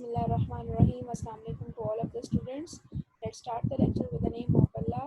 Bismillahirrahmanirrahim. Assalamu alaikum to all of the students. Let's start the lecture with the name of Allah.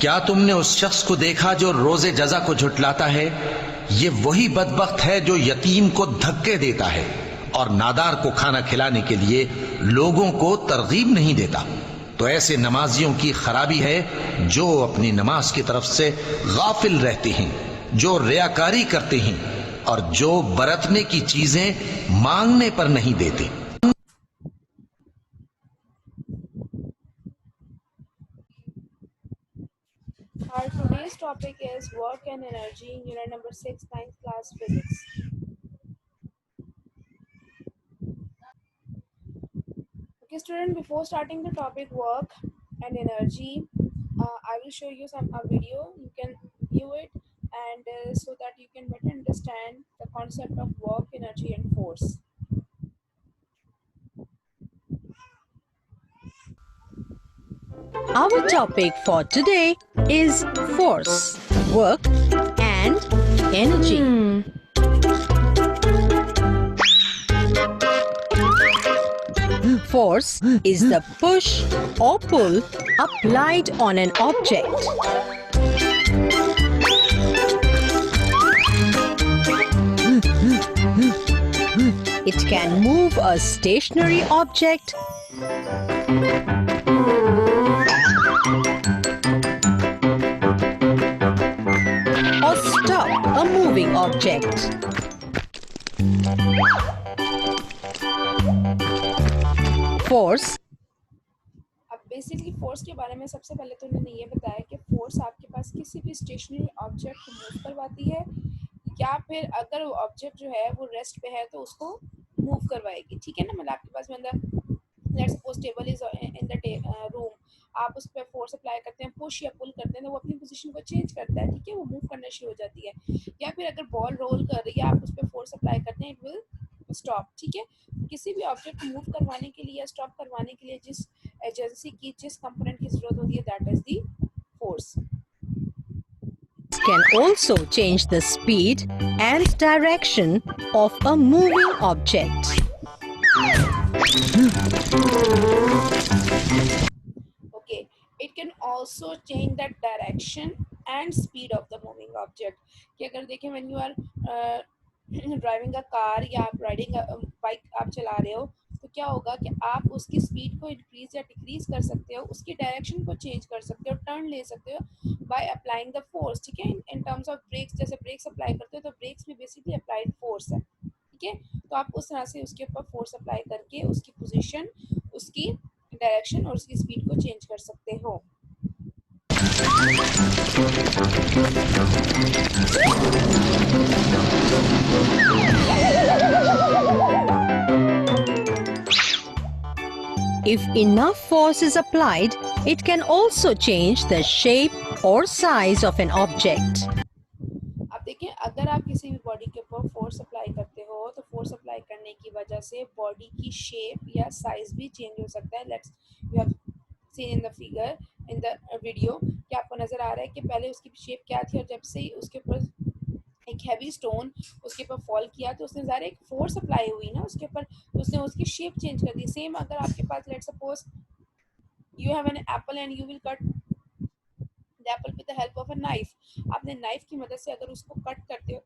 क्या तुमने उस शख्स को देखा जो रोजे जजा को झुटलाता है? ये वही बदबख्त है जो यतीम को धक्के देता है और नादार को खाना खिलाने के लिए लोगों को तरगीब नहीं देता. तो ऐसे नमाजियों की खराबी है जो अपनी नमाज की तरफ से गाफिल रहते हैं, जो रियाकारी करते हैं और जो बरतने की चीजें मांगने पर नहीं देते. Our today's topic is work and energy in unit number 6, 9th class physics. Okay, student, before starting the topic work and energy, I will show you a video. You can view it and so that you can better understand the concept of work, energy and force. Our topic for today is force, work and energy. Force is the push or pull applied on an object. It can move a stationary object or stop a moving object. Force अब basically force के बारे में सबसे पहले तो उन्होंने ये बताया कि फोर्स आपके पास किसी भी स्टेशनरी ऑब्जेक्ट को मूव करवाती है या फिर अगर वो ऑब्जेक्ट जो है वो रेस्ट पे है तो उसको मूव करवाएगी. ठीक है ना, मतलब आपके पास मतलब let's suppose table is in the room, आप उस पर फोर्स अप्लाई करते हैं, पुश या पुल करते हैं तो वो अपनी पोजीशन को चेंज करता है. ठीक है, वो मूव करना शुरू हो जाती है. या फिर अगर बॉल रोल कर रही है, आप उस पर फोर्स अप्लाई करते हैं, इट विल स्टॉप. ठीक है, किसी भी ऑब्जेक्ट को मूव करवाने के लिए या स्टॉप करवाने के लिए जिस एजेंसी की जिस कंपोनेंट की जरूरत होती है, that is the force. can also change the speed and direction of a moving object. Okay, it can also change the direction and speed of the moving object. कि अगर देखें when you are driving a car या आप riding a bike आप चला रहे हो तो क्या होगा कि आप उसकी स्पीड को इंक्रीज या डिक्रीज कर सकते हो, उसकी डायरेक्शन को चेंज कर सकते हो, टर्न ले सकते हो बाय अप्लाइंग द फोर्स. ठीक है, इन टर्म्स ऑफ ब्रेक्स, जैसे ब्रेक्स अप्लाई करते हो तो ब्रेक्स भी बेसिकली अप्लाइड फोर्स है. ठीक है, तो आप उस तरह से उसके ऊपर फोर्स अप्लाई करके उसकी पोजीशन, उसकी डायरेक्शन और उसकी स्पीड को चेंज कर सकते हो. If enough force is applied, it can also change the shape or size of an object. अब देखिए, अगर आप किसी भी बॉडी के ऊपर फोर्स अप्लाई करते हो तो फोर्स अप्लाई करने की वजह से बॉडी की शेप या साइज भी चेंज हो सकता है. Let's you have seen in the figure in the video कि आपको नजर आ रहा है कि पहले उसकी शेप क्या थी और जब से ही उसके ऊपर एक हैवी स्टोन उसके ऊपर फॉल किया तो उसने ज़ाहिर एक फोर्स अप्लाई हुई ना उसके ऊपर, तो उसने उसकी शेप चेंज कर दी. सेम अगर आपके पास let's suppose you have an apple and you will cut example with the help of a knife, आपने नाइफ की मदद से अगर उसको कट करते हो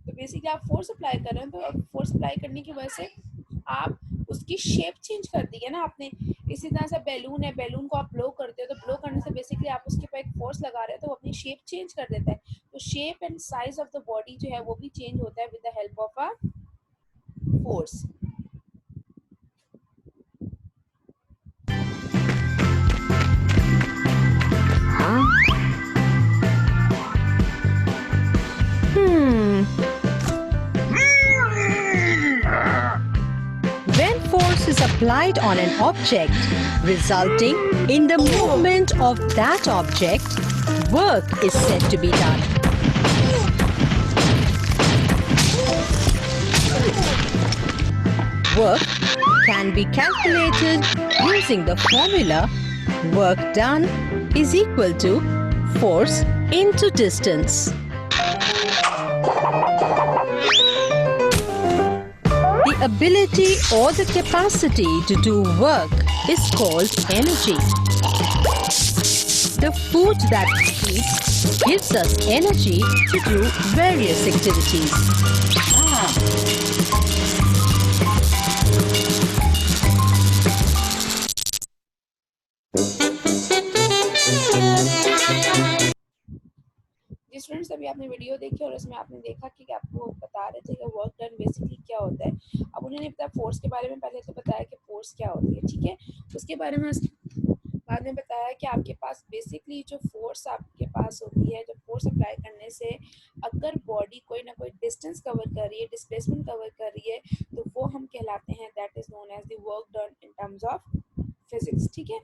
तो बेसिकली आप फोर्स अप्लाई कर रहे हैं, तो फोर्स अप्लाई करने की वजह से आप उसकी शेप चेंज कर दी है ना आपने। इसी तरह से बैलून है, बैलून को आप ब्लो करते हो तो ब्लो करने से बेसिकली आप उसके ऊपर एक फोर्स लगा रहे हो तो वो अपनी शेप चेंज कर देता है। तो shape and size of the body जो है वो भी चेंज होता है with the help of a force. Hmm. When force is applied on an object, resulting in the movement of that object, work is said to be done. Work can be calculated using the formula work done is equal to force into distance. The ability or the capacity to do work is called energy. The food that we eat gives us energy to do various activities. जी students, अभी आपने video देखी और उसमें आपने देखा कि आपको बता रहे थे कि वर्क डन बेसिकली क्या होता है। अब उन्होंने बताया फोर्स के बारे में, पहले तो बताया कि फोर्स क्या होती है, ठीक है। उसके बारे में बाद में बताया कि आपके पास बेसिकली जो फोर्स आपके पास होती है, जो फोर्स अप्लाई करने से अगर बॉडी कोई ना कोई डिस्टेंस कवर कर रही है, डिस्प्लेसमेंट कवर कर रही है, तो वो हम कहलाते हैं, that is known as the work done in terms of physics, ठीक है।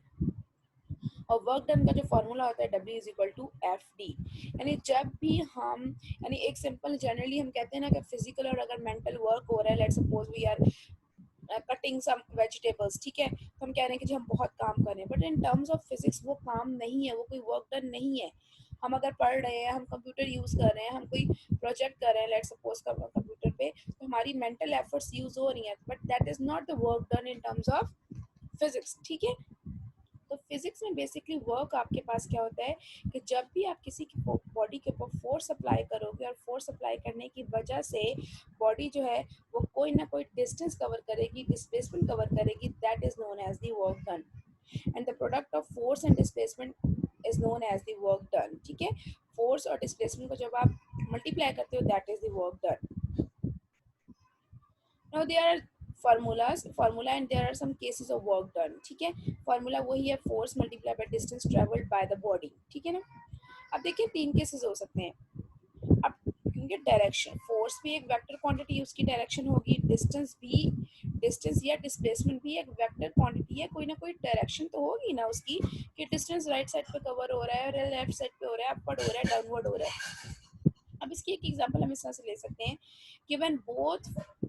और वर्क डन का जो फॉर्मूला होता है W is equal to F D. यानी जब भी हम, यानी एक सिंपल जनरली हम कहते हैं ना कि फिजिकल और अगर मेंटल वर्क हो रहा है, let's suppose we are cutting some vegetables, ठीक है, तो हम कह रहे हैं कि जी हम बहुत काम कर रहे हैं, but in terms of physics वो काम नहीं है, वो कोई वर्क डन नहीं है। हम अगर पढ़ रहे हैं, हम कंप्यूटर यूज कर रहे हैं, हम कोई प्रोजेक्ट कर रहे हैं लेट्स सपोज कंप्यूटर पे, तो हमारी मेंटल एफर्ट्स यूज हो रही हैं, but that is not the work done in terms of physics, ठीक है। तो फिजिक्स में बेसिकली वर्क आपके पास क्या होता है कि जब भी आप किसी की बॉडी के ऊपर फोर्स अप्लाई करोगे और फोर्स अप्लाई करने की वजह से बॉडी जो है वो कोई ना कोई डिस्टेंस कवर करेगी, डिस्प्लेसमेंट कवर करेगी, that is known as the work done. And the product of force and displacement is known as the work done, ठीक है। फोर्स और डिस्प्लेसमेंट को जब आप मल्टीप्लाई करते हो, that is the work done. Now there are formula and there are some cases of work done, ठीक है। फॉर्मूला वही है, force multiply by distance travelled by the body, ठीक है ना। अब देखिए तीन केसेस हो सकते हैं। अब क्योंकि डायरेक्शन, फोर्स भी एक वेक्टर क्वांटिटी, उसकी डायरेक्शन होगी, डिस्टेंस या डिस्प्लेसमेंट भी एक वेक्टर क्वांटिटी है, कोई ना कोई डायरेक्शन तो होगी ना उसकी, कि डिस्टेंस राइट साइड पे कवर हो रहा है और लेफ्ट साइड पे हो रहा है, अपवर्ड हो रहा है, डाउनवर्ड हो रहा है। अब इसकी एक एग्जांपल हम इस तरह से ले सकते हैं कि व्हेन बोथ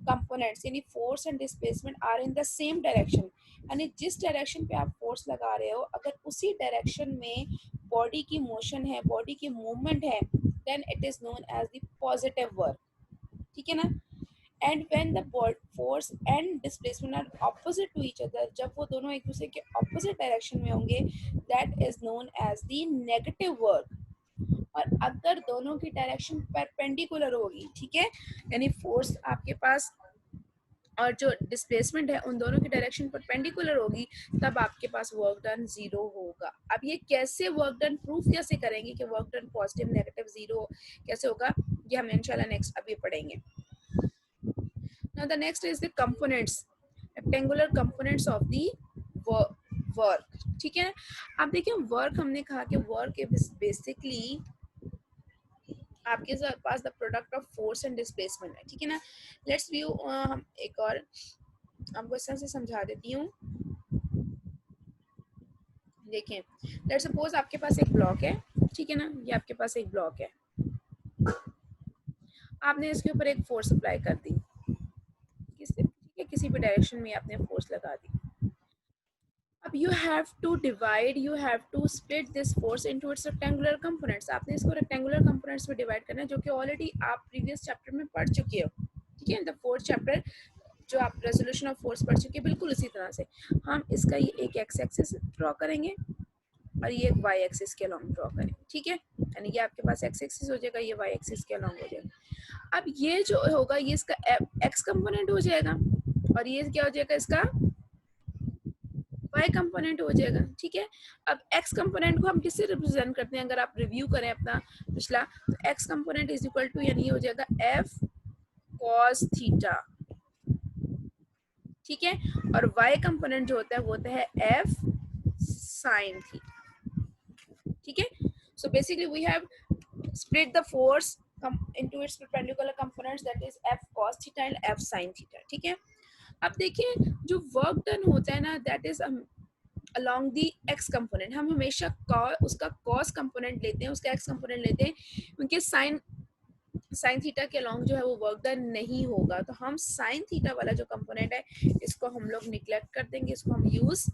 कंपोनेंट्स यानी force and displacement are in the same direction, यानी जिस डायरेक्शन पे आप फोर्स लगा रहे हो अगर उसी डायरेक्शन में बॉडी की मोशन है, बॉडी की मूवमेंट है, then it is known as the positive work, ठीक है ना। And when the force and displacement are opposite to each other, जब वो दोनों एक दूसरे के ऑपोजिट डायरेक्शन में होंगे, that is known as the negative work. और अगर दोनों की डायरेक्शन परपेंडिकुलर होगी, ठीक है, यानी फोर्स आपके पास और जो डिस्प्लेसमेंट है उन दोनों की डायरेक्शन परपेंडिकुलर होगी, तब आपके पास वर्क डन जीरो होगा। अब ये कैसे वर्क डन प्रूफ कैसे करेंगे कि work done positive negative zero कैसे होगा, ये हम इंशाल्लाह नेक्स्ट अभी पढ़ेंगे। Now the next is the components, rectangular components of the work, ठीक है। अब देखिए वर्क, हमने कहा कि वर्क इज बेसिकली आपके पास the product of force and displacement है, ठीक है ना। लेट्स व्यू, हम एक और आपको इस तरह से समझा देती हूँ। देखें, लेट्स सपोज आपके पास एक ब्लॉक है, ठीक है ना, ये आपके पास एक ब्लॉक है, आपने इसके ऊपर एक फोर्स अप्लाई कर दी, किसी भी डायरेक्शन में आपने फोर्स लगा दी। अब you have to split this force into its rectangular components। आपने इसको रेक्टेंगुलर कंपोनेंट्स में डिवाइड करना है, जो कि ऑलरेडी आप प्रीवियस चैप्टर में पढ़ चुके हो, ठीक है। द फोर्थ चैप्टर जो आप रेजोल्यूशन ऑफ फोर्स पढ़ चुके हैं, बिल्कुल उसी तरह से हम इसका ये एक एक्स एक्सिस ड्रॉ करेंगे, और ये एक वाई एक्सिस के अलॉन्ग ड्रॉ करें, ठीक है, यानी ये आपके पास एक्स एक्सिस हो जाएगा, ये वाई एक्सिस के अलॉन्ग हो जाएगा। अब ये जो होगा ये इसका एक्स कंपोनेंट हो जाएगा और ये क्या हो जाएगा इसका वाई कंपोनेंट हो जाएगा, ठीक है। अब एक्स कंपोनेंट को हम किससे रिप्रेजेंट करते हैं, अगर आप रिव्यू करें अपना पिछला, तो X component is equal to यानी ये हो जाएगा एफ कॉस थीटा, ठीक है, और वाई कंपोनेंट जो होता है वो होता है एफ साइन थीटा, ठीक है। So basically we have split the force into its perpendicular components, that is f cos theta and f sin theta, ठीक है। अब देखिए जो वर्क डन होता है ना that is along the x component, हम हमेशा उसका cos component लेते हैं, उसका x component लेते हैं, क्योंकि sin थीटा के along जो है वो वर्क डन नहीं होगा, तो हम sin थीटा वाला जो कंपोनेंट है इसको हम लोग निग्लेक्ट कर देंगे, इसको हम यूज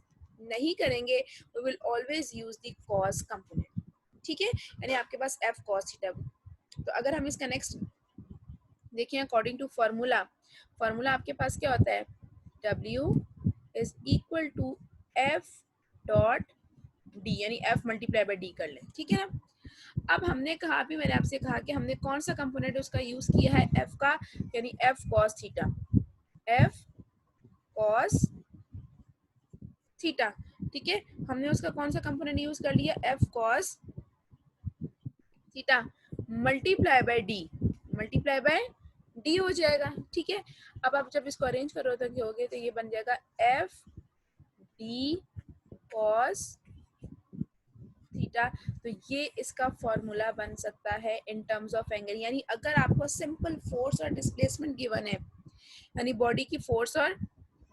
नहीं करेंगे, we will always use the cos component, ठीक है, यानी आपके पास f cos थीटा। तो अगर हम इसका नेक्स्ट देखिए अकॉर्डिंग टू फार्मूला आपके पास क्या होता है, W is equal to f dot d, यानी f मल्टीप्लाई बाय d कर लें, ठीक है ना। अब हमने कहा, अभी मैंने आपसे कहा कि हमने कौन सा कंपोनेंट उसका यूज किया है f का, यानी f cos theta, f cos theta, ठीक है, हमने उसका कौन सा कंपोनेंट यूज कर लिया, f cos theta multiply by D हो जाएगा, ठीक है। अब आप जब इसको अरेंज करोगे तो ये बन जाएगा एफ डी कॉस थीटा, तो ये इसका फॉर्मूला बन सकता है इन टर्म्स ऑफ एंगल, यानी अगर आपको सिंपल फोर्स और डिस्प्लेसमेंट गिवन है, यानी बॉडी की फोर्स और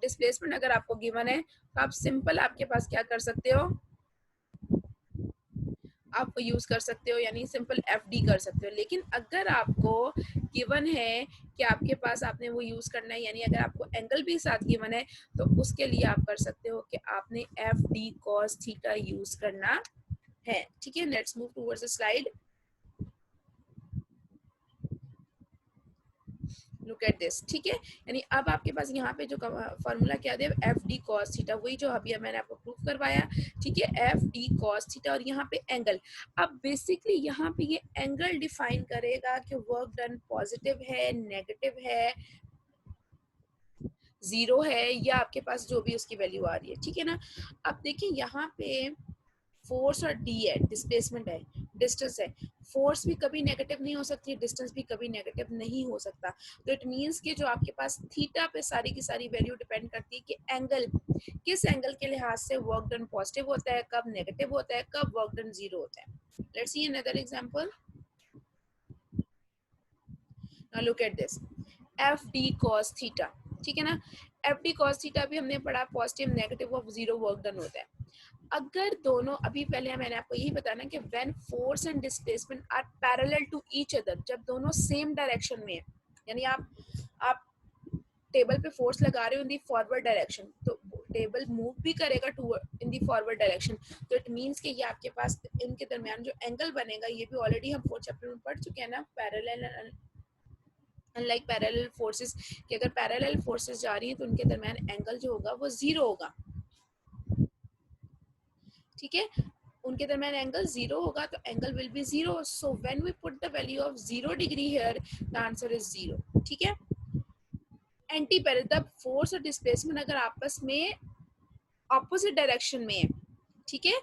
डिस्प्लेसमेंट अगर आपको गिवन है तो आप सिंपल आपके पास क्या कर सकते हो, आप यूज कर सकते हो, यानी सिंपल एफ डी कर सकते हो। लेकिन अगर आपको गिवन है कि आपके पास आपने वो यूज करना है, यानी अगर आपको एंगल भी साथ गिवन है तो उसके लिए आप कर सकते हो कि आपने F D cos theta use करना है, ठीक है। Let's move towards the slide, look at this, ठीक है, यानी अब आपके पास यहाँ पे जो फॉर्मूला क्या दिया, एफ डी कॉस थीटा, वही जो अभी मैंने आपको प्रूफ करवाया, ठीक है, एफ डी कॉस थीटा, और यहाँ पे एंगल। अब बेसिकली यहाँ पे ये एंगल डिफाइन करेगा कि वर्क डन पॉजिटिव है, नेगेटिव है, जीरो है, या आपके पास जो भी उसकी वैल्यू आ रही है, ठीक है ना। अब देखिए यहाँ पे फोर्स और डी है, डिस्प्लेसमेंट है, डिस्टेंस है, फोर्स भी कभी नेगेटिव नहीं हो सकती, डिस्टेंस भी कभी नेगेटिव नहीं हो सकता, तो इट मींस कि जो आपके पास थीटा पे सारी की सारी वैल्यू डिपेंड करती है कि एंगल किस एंगल के लिहाज से वर्क डन पॉजिटिव होता है, कब नेगेटिव होता है, कब वर्क डन जीरो होता है। Let's see another example, now look at this, F D cos theta, ठीक है ना, एफ डी कॉस थीटा भी हमने पढ़ा, positive negative of zero work done होता है। अगर दोनों, अभी पहले मैंने आपको यही बताना कि when force and displacement are parallel to each other, जब दोनों सेम डायरेक्शन में है, यानी आप टेबल पे फोर्स लगा रहे हो इन दी फॉरवर्ड डायरेक्शन, तो टेबल मूव भी करेगा to in the forward direction, तो इट मींस कि ये आपके पास इनके दरमियान जो एंगल बनेगा, ये भी ऑलरेडी हम फोर्थ चैप्टर में पढ़ चुके हैं ना, पैरेलल अनलाइक पैरेलल फोर्सेस, कि अगर पैरेलल फोर्सेस जा रही हैं तो उनके दरमियान एंगल जो होगा वो जीरो होगा, ठीक है, उनके दरमियान एंगल जीरो होगा, तो angle will be zero, so when we put the value of 0 degree here, the answer is 0, ठीक है। एंटी पैरेलल फोर्स और डिस्प्लेसमेंट अगर आपस में ऑपोजिट डायरेक्शन में है, ठीक है,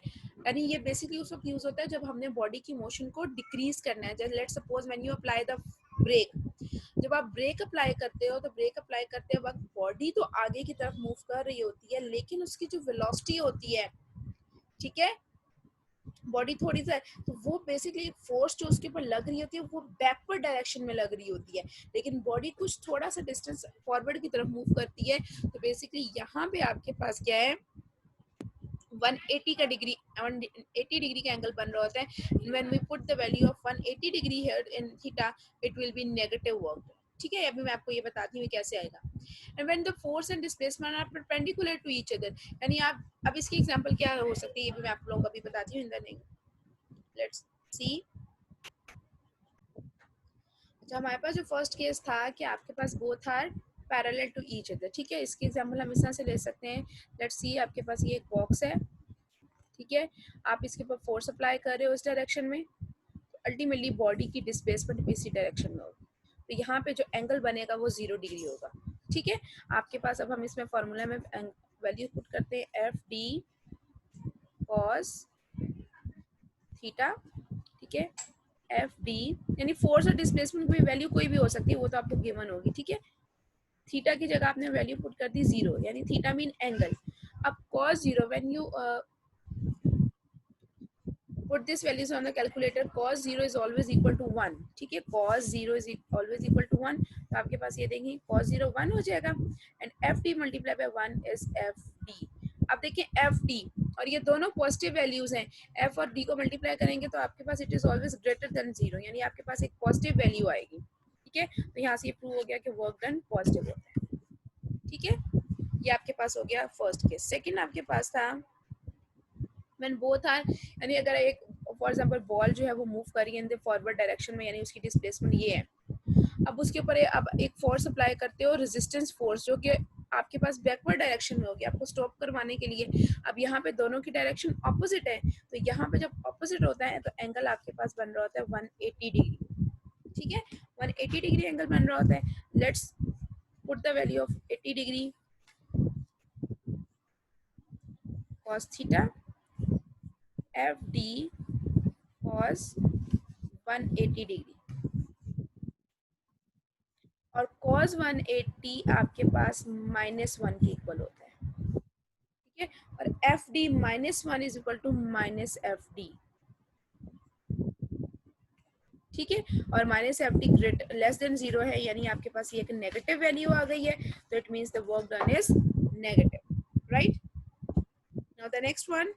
यानी ये बेसिकली उस वक्त यूज होता है जब हमने बॉडी की मोशन को डिक्रीज करना है, जैसे let's suppose when you apply the brake, जब आप ब्रेक अप्लाई करते हो तो ब्रेक अप्लाई करते वक्त बॉडी तो आगे की तरफ मूव कर रही होती है, लेकिन उसकी जो वेलोसिटी होती है, ठीक है, बॉडी थोड़ी सा, तो वो बेसिकली फोर्स जो उसके ऊपर लग रही होती है वो बैकवर्ड डायरेक्शन में लग रही होती है, लेकिन बॉडी कुछ थोड़ा सा डिस्टेंस फॉरवर्ड की तरफ मूव करती है, तो बेसिकली यहाँ पे आपके पास क्या है, 180 डिग्री का एंगल बन रहा होता है, when we put the value of 180 degree here in theta, it will be negative work, ठीक है। अभी मैं आपको ये बताती हूँ कैसे आएगा। And when the force and displacement are perpendicular to each other, यानी आप, अब इसकी एग्जांपल क्या हो सकती है ये भी मैं आप लोगों को अभी बताती हूँ, लेट्स सी। अच्छा, हमारे पास जो फर्स्ट केस था कि आपके पास both are parallel to each other, ठीक है, इसकी एग्जांपल हम इस तरह से ले सकते हैं, लेट्स सी आपके पास ये एक बॉक्स है, ठीक है, आप इसके ऊपर फोर्स अप्लाई कर रहे हो इस डायरेक्शन में, तो अल्टीमेटली बॉडी की डिस्प्लेसमेंट भी इसी डायरेक्शन में होगी, तो यहाँ पे जो एंगल बनेगा वो 0 डिग्री होगा। ठीक है, आपके पास अब हम इसमें फॉर्मूला में वैल्यू पुट करते हैं एफ डी कॉस थीटा। ठीक है, एफ डी यानी फोर्स और डिस्प्लेसमेंट की वैल्यू कोई भी हो सकती है, वो तो आपको गिवन होगी। ठीक है, थीटा की जगह आपने वैल्यू पुट कर दी 0, यानी थीटा मीन एंगल। अब cos 0 when you put this values on the calculator, cos 0 is always equal to 1। ठीक है, cos 0 is always equal to 1, तो आपके पास ये देंगे cos 0 1 हो जाएगा, and F D multiply by 1 is F D. अब देखिए एफ डी और ये दोनों पॉजिटिव वैल्यूज हैं, एफ और डी को मल्टीप्लाई करेंगे तो आपके पास it is always greater than 0, यानी आपके पास एक पॉजिटिव वैल्यू आएगी। ठीक है, तो यहाँ से ये प्रूव हो गया कि वर्क डन पॉजिटिव होता है। ठीक है, ये आपके पास हो गया फर्स्ट केस। सेकंड आपके पास था व्हेन बोथ आर, यानी अगर एक फॉर एग्जांपल बॉल जो है वो मूव कर रही है इन द फॉरवर्ड डायरेक्शन में, यानी उसकी डिस्प्लेसमेंट ये है, अब उसके ऊपर अब एक फोर्स अप्लाई करते हो, रेजिस्टेंस फोर्स, जो कि आपके पास बैकवर्ड डायरेक्शन में होगी आपको स्टॉप करवाने के लिए। अब यहाँ पे दोनों की डायरेक्शन ऑपोजिट है, तो यहाँ पे जब ऑपोजिट होता है तो एंगल आपके पास बन रहा होता है 180 डिग्री। ठीक है, 180 डिग्री एंगल बन रहा होता है। Let's put the value of 80 degree cos theta F D cos 180 degree, और cos 180 आपके पास -1 के इक्वल होता है। ठीक है, और F D -1 is equal to minus F D. ठीक है, और minus F D greater less than 0 है, यानी आपके पास ये एक नेगेटिव वैल्यू आ गई है, तो it means the work done is negative, right. Now the next one,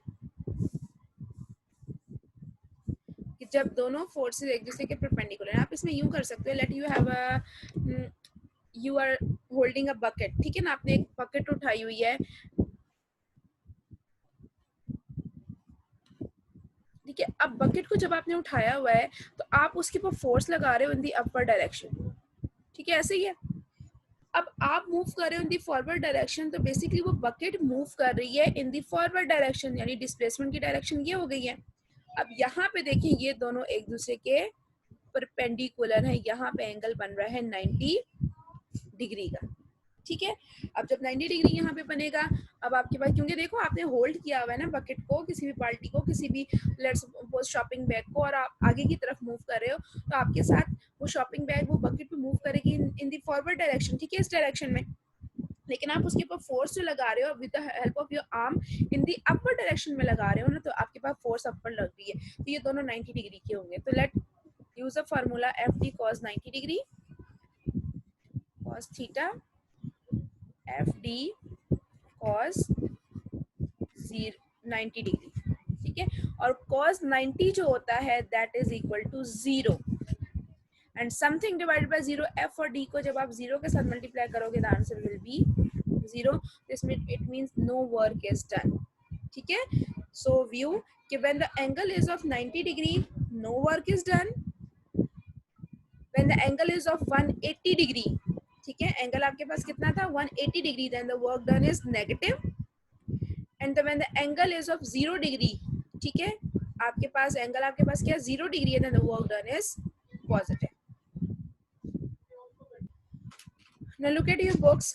कि जब दोनों फोर्सेस एक दूसरे के परपेंडिकुलर हैं, आप इसमें यूं कर सकते हो, let you have a you are holding a bucket. ठीक है ना, आपने एक बकेट उठाई हुई है, ठीक है, अब बकेट को जब आपने उठाया हुआ है तो आप उसके ऊपर फोर्स लगा रहे हो इन दी अपर डायरेक्शन। ठीक है, ऐसे ही है। अब आप मूव कर रहे हो इन दी फॉरवर्ड डायरेक्शन, तो बेसिकली वो बकेट मूव कर रही है इन दी फॉरवर्ड डायरेक्शन, यानी डिस्प्लेसमेंट की डायरेक्शन ये हो गई है। अब यहाँ पे देखिए ये दोनों एक दूसरे के परपेंडिकुलर हैं, यहाँ पे एंगल बन रहा है 90 डिग्री का। ठीक है, अब जब 90 डिग्री यहाँ पे बनेगा, अब आपके पास, क्योंकि देखो आपने होल्ड किया हुआ है ना बकेट को, किसी भी बाल्टी को, किसी भी लेट्स सपोज शॉपिंग बैग को, और आप आगे की तरफ मूव कर रहे हो, तो आपके साथ वो शॉपिंग बैग वो बकेट पे मूव करेगी इन दी फॉरवर्ड डायरेक्शन। ठीक है, इस डायरेक्शन में, लेकिन आप उसके ऊपर फोर्स जो लगा रहे हो with the help of your arm in the upper direction में लगा रहे हो ना, तो आपके पास फोर्स अपर लग रही है, तो ये दोनों 90 डिग्री के होंगे। तो let use a formula F D cos 90 degree cos theta F D cos 90 degree. ठीक है, और cos 90 जो होता है that is equal to 0, and something divided by 0। F और डी को जब आप 0 के साथ मल्टीप्लाई करोगे the answer will be 0, this mean it means no work is done. ठीक है, सो व्यू कि when the angle is of 90 degree no work is done, when the angle is of 180 degree, ठीक है, angle आपके पास कितना था 180 degree, then the work done is negative, and when the angle is of 0 degree, ठीक है, आपके पास angle आपके पास क्या 0 डिग्री है, then the work done is positive. Now look at your books,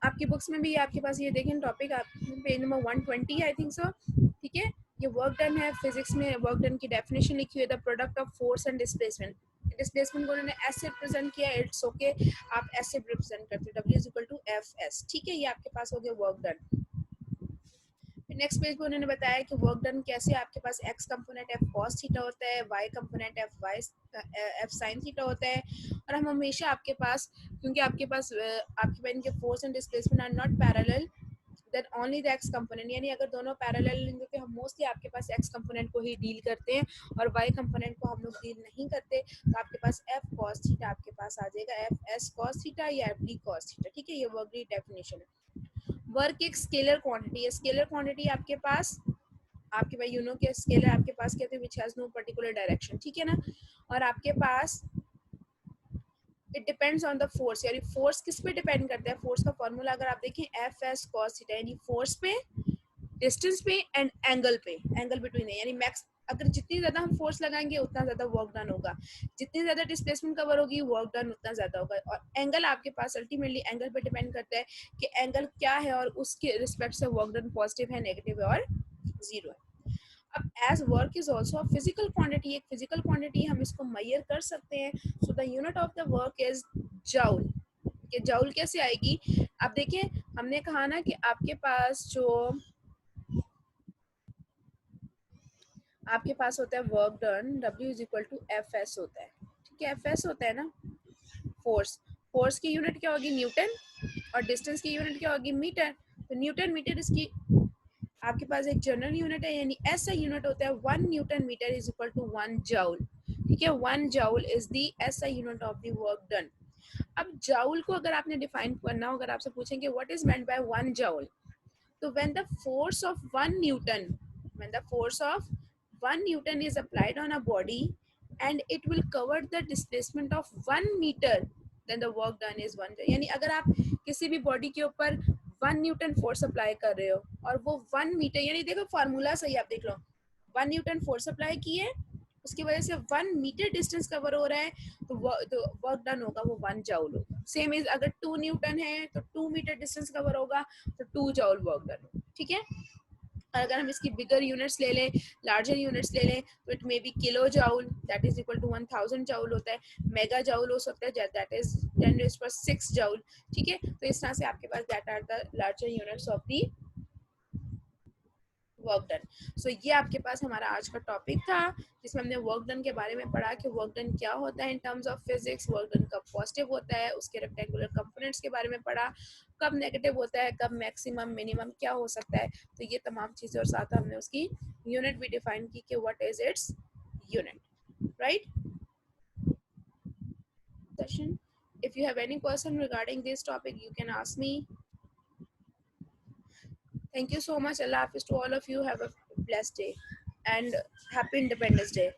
आपकी बुक्स में भी आपके पास ये देखें टॉपिक, आप page number 120 I think so. ठीक है, ये वर्क डन है, फिजिक्स में वर्क डन की डेफिनेशन लिखी हुई है, the product of force and displacement. Displacement को उन्होंने ऐसे रिप्रेजेंट किया, इट्स ओके, आप ऐसे रिप्रेजेंट करते हो, W is equal to F S. ठीक है, ये आपके पास हो गया वर्क डन। नेक्स्ट पेज पे उन्होंने बताया कि वर्क डन कैसे, आपके पास X component F cos theta होता है, Y component F sine theta होता है, और हम हमेशा आपके पास, क्योंकि आपके पास इनके force and displacement are not parallel, then only the X component, यानी अगर दोनों पैरेलल हैं तो हम मोस्टली आपके पास एक्स कंपोनेंट को ही डील करते हैं और वाई कंपोनेंट को हम लोग डील नहीं करते, तो आपके पास एफ कॉस थीटा आपके पास आ जाएगा, एफ एस कॉस थीटा या एफ डी कॉस थीटा। ठीक है, ये वर्क की डेफिनेशन है। वर्क एक स्केलर क्वांटिटी है, स्केलर क्वांटिटी आपके पास यू नो के स्केलर आपके पास कहते हैं which has no particular direction. ठीक है ना, और आपके पास it depends on the force, यानी फोर्स किस पे डिपेंड करता है, फोर्स का फॉर्मूला अगर आप देखें एफ एस कॉस थीटा, यानी फोर्स पे डिस्टेंस पे एंड एंगल पे, एंगल बिटवीन है, यानी मैक्स अगर जितनी ज्यादा हम फोर्स लगाएंगे उतना ज्यादा वर्क डन होगा, जितनी ज्यादा डिस्प्लेसमेंट कवर होगी वर्क डन उतना ज्यादा होगा। और एंगल आपके पास अल्टीमेटली एंगल पे डिपेंड करता है कि एंगल क्या है और उसके रिस्पेक्ट से वर्क डन पॉजिटिव है, नेगेटिव है और जीरो है। अब as work is also a physical quantity, एक फिजिकल क्वांटिटी हम इसको मेजर कर सकते हैं। So the unit of the work is joule. कि जूल कैसे आएगी, आप देखिए हमने कहा ना कि आपके पास होता है work done, W is equal to F S होता है, ठीक है, एफ एस होता है ना फोर्स, फोर्स की यूनिट क्या होगी न्यूटन और डिस्टेंस की यूनिट क्या होगी मीटर। तो न्यूटन मीटर इसकी आपके पास एक जनरल यूनिट है, यानी ऐसा यूनिट होता है 1 newton metre is equal to 1 joule, ठीक है, 1 joule is the SI unit of the work done. अब जूल को अगर आपने डिफाइन करना हो, अगर आपसे पूछेंगे what is meant by 1 joule, तो when the force of 1 newton is applied on a body and it will cover the displacement of 1 meter, then the work done is 1 joule। यानी अगर आप किसी भी बॉडी के ऊपर 1 न्यूटन फोर्स अप्लाई कर रहे हो और वो 1 मीटर, यानी देखो फार्मूला सही आप देख लो, 1 न्यूटन फोर्स अप्लाई की है, उसकी वजह से 1 मीटर डिस्टेंस कवर हो रहा है, तो वर्क डन होगा वो 1 जूल होगा। सेम इज अगर 2 न्यूटन है तो 2 मीटर डिस्टेंस कवर होगा तो 2 जूल वर्क डन होगा, ठीक है। और अगर हम इसकी बिगर यूनिट्स ले लें, लार्जर यूनिट्स ले लें, तो it may be kilo joule, that is equal to 1000 joule होता है, मेगा जूल हो सकता है, दैट इज 10⁻⁶ जूल, ठीक है। तो इस तरह से आपके पास that are the larger units of the work done. So ये आपके पास हमारा आज का टॉपिक था, जिसमें हमने वर्क डन के बारे में पढ़ा कि वर्क डन क्या होता है इन terms of physics, work done कब पॉजिटिव होता है, उसके रेक्टेंगुलर कंपोनेंट्स के बारे में पढ़ा, कब नेगेटिव होता है, कब मैक्सिमम मिनिमम क्या हो सकता है। तो ये तमाम चीज़ें और साथ हमने उसकी यूनिट भी डिफाइन की कि what is its unit, right. Session, if you have any question regarding this topic you can ask me. Thank you so much. Allah Hafiz to all of you. Have a blessed day and happy Independence Day.